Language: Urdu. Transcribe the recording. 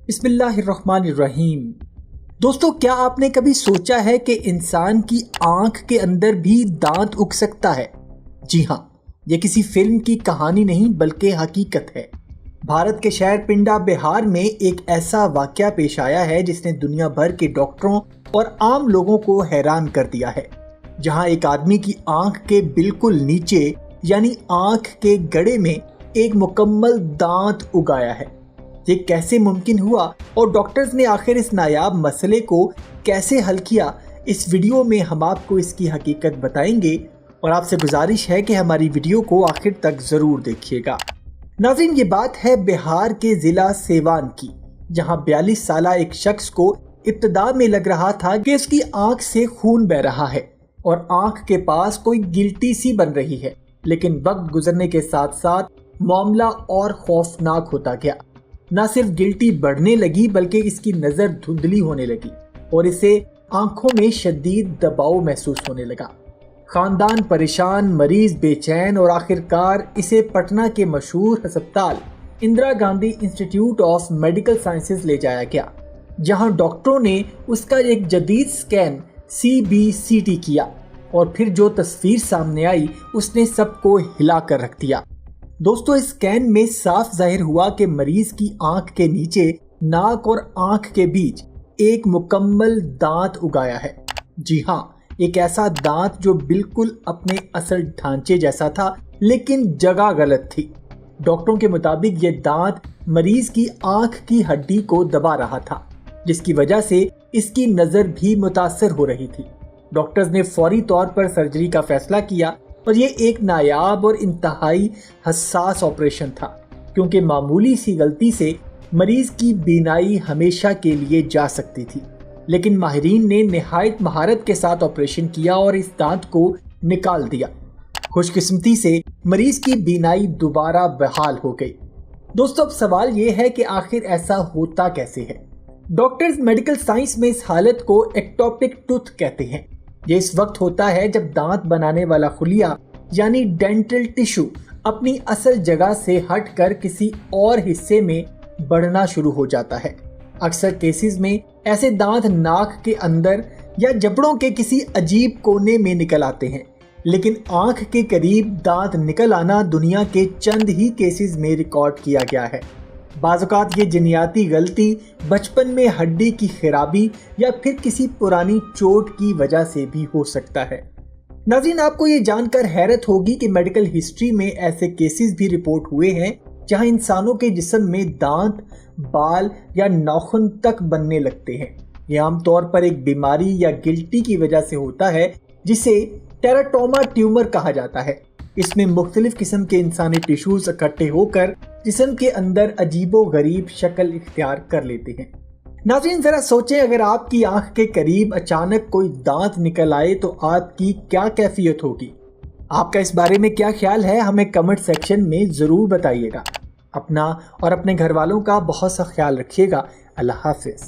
بسم اللہ الرحمن الرحیم۔ دوستو، کیا آپ نے کبھی سوچا ہے کہ انسان کی آنکھ کے اندر بھی دانت اگ سکتا ہے؟ جی ہاں، یہ کسی فلم کی کہانی نہیں بلکہ حقیقت ہے۔ بھارت کے شہر پنڈا بہار میں ایک ایسا واقعہ پیش آیا ہے جس نے دنیا بھر کے ڈاکٹروں اور عام لوگوں کو حیران کر دیا ہے۔ جہاں ایک آدمی کی آنکھ کے بالکل نیچے یعنی آنکھ کے گڑے میں ایک مکمل دانت اگایا ہے۔ یہ کیسے ممکن ہوا اور ڈاکٹرز نے آخر اس نایاب مسئلے کو کیسے حل کیا، اس ویڈیو میں ہم آپ کو اس کی حقیقت بتائیں گے اور آپ سے گزارش ہے کہ ہماری ویڈیو کو آخر تک ضرور دیکھیے گا۔ ناظرین، یہ بات ہے بہار کے ضلع سیوان کی، جہاں 42 سالہ ایک شخص کو ابتدا میں لگ رہا تھا کہ اس کی آنکھ سے خون بہہ رہا ہے اور آنکھ کے پاس کوئی گلٹی سی بن رہی ہے، لیکن وقت گزرنے کے ساتھ ساتھ معاملہ اور خوفناک ہوتا گیا۔ نہ صرف گلٹی بڑھنے لگی بلکہ اس کی نظر دھندلی ہونے لگی اور اسے آنکھوں میں شدید دباؤ محسوس ہونے لگا۔ خاندان پریشان، مریض بے چین اور آخرکار اسے پٹنہ کے مشہور ہسپتال اندرا گاندھی انسٹی ٹیوٹ آف میڈیکل سائنسز لے جایا گیا، جہاں ڈاکٹروں نے اس کا ایک جدید سکین CBCT کیا اور پھر جو تصویر سامنے آئی اس نے سب کو ہلا کر رکھ دیا۔ دوستو، اس سکین میں صاف ظاہر ہوا کہ مریض کی آنکھ کے نیچے ناک اور آنکھ کے بیچ ایک مکمل دانت اگایا ہے۔ جی ہاں، ایک ایسا دانت جو بالکل اپنے اصل ڈھانچے جیسا تھا لیکن جگہ غلط تھی۔ ڈاکٹروں کے مطابق یہ دانت مریض کی آنکھ کی ہڈی کو دبا رہا تھا، جس کی وجہ سے اس کی نظر بھی متاثر ہو رہی تھی۔ ڈاکٹرز نے فوری طور پر سرجری کا فیصلہ کیا اور یہ ایک نایاب اور انتہائی حساس آپریشن تھا، کیونکہ معمولی سی غلطی سے مریض کی بینائی ہمیشہ کے لیے جا سکتی تھی۔ لیکن ماہرین نے نہایت مہارت کے ساتھ آپریشن کیا اور اس دانت کو نکال دیا۔ خوش قسمتی سے مریض کی بینائی دوبارہ بحال ہو گئی۔ دوستو، اب سوال یہ ہے کہ آخر ایسا ہوتا کیسے ہے؟ ڈاکٹرز میڈیکل سائنس میں اس حالت کو ایکٹوپک ٹوتھ کہتے ہیں۔ یہ اس وقت ہوتا ہے جب دانت بنانے والا خلیہ یعنی ڈینٹل ٹیشو اپنی اصل جگہ سے ہٹ کر کسی اور حصے میں بڑھنا شروع ہو جاتا ہے۔ اکثر کیسز میں ایسے دانت ناک کے اندر یا جبڑوں کے کسی عجیب کونے میں نکل آتے ہیں، لیکن آنکھ کے قریب دانت نکل آنا دنیا کے چند ہی کیسز میں ریکارڈ کیا گیا ہے۔ بعض اوقات یہ جنیاتی غلطی بچپن میں ہڈی کی خرابی یا پھر کسی پرانی چوٹ کی وجہ سے بھی ہو سکتا ہے۔ ناظرین، آپ کو یہ جان کر حیرت ہوگی کہ میڈیکل ہسٹری میں ایسے کیسز بھی رپورٹ ہوئے ہیں جہاں انسانوں کے جسم میں دانت، بال یا ناخن تک بننے لگتے ہیں۔ یہ عام طور پر ایک بیماری یا گلٹی کی وجہ سے ہوتا ہے جسے ٹیراٹوما ٹیومر کہا جاتا ہے۔ اس میں مختلف قسم کے انسانی ٹیشوز اکٹھے ہو کر جسم کے اندر عجیب و غریب شکل اختیار کر لیتے ہیں۔ ناظرین، ذرا سوچیں، اگر آپ کی آنکھ کے قریب اچانک کوئی دانت نکل آئے تو آپ کی کیا کیفیت ہوگی؟ آپ کا اس بارے میں کیا خیال ہے؟ ہمیں کمنٹ سیکشن میں ضرور بتائیے گا۔ اپنا اور اپنے گھر والوں کا بہت سا خیال رکھیے گا۔ اللہ حافظ۔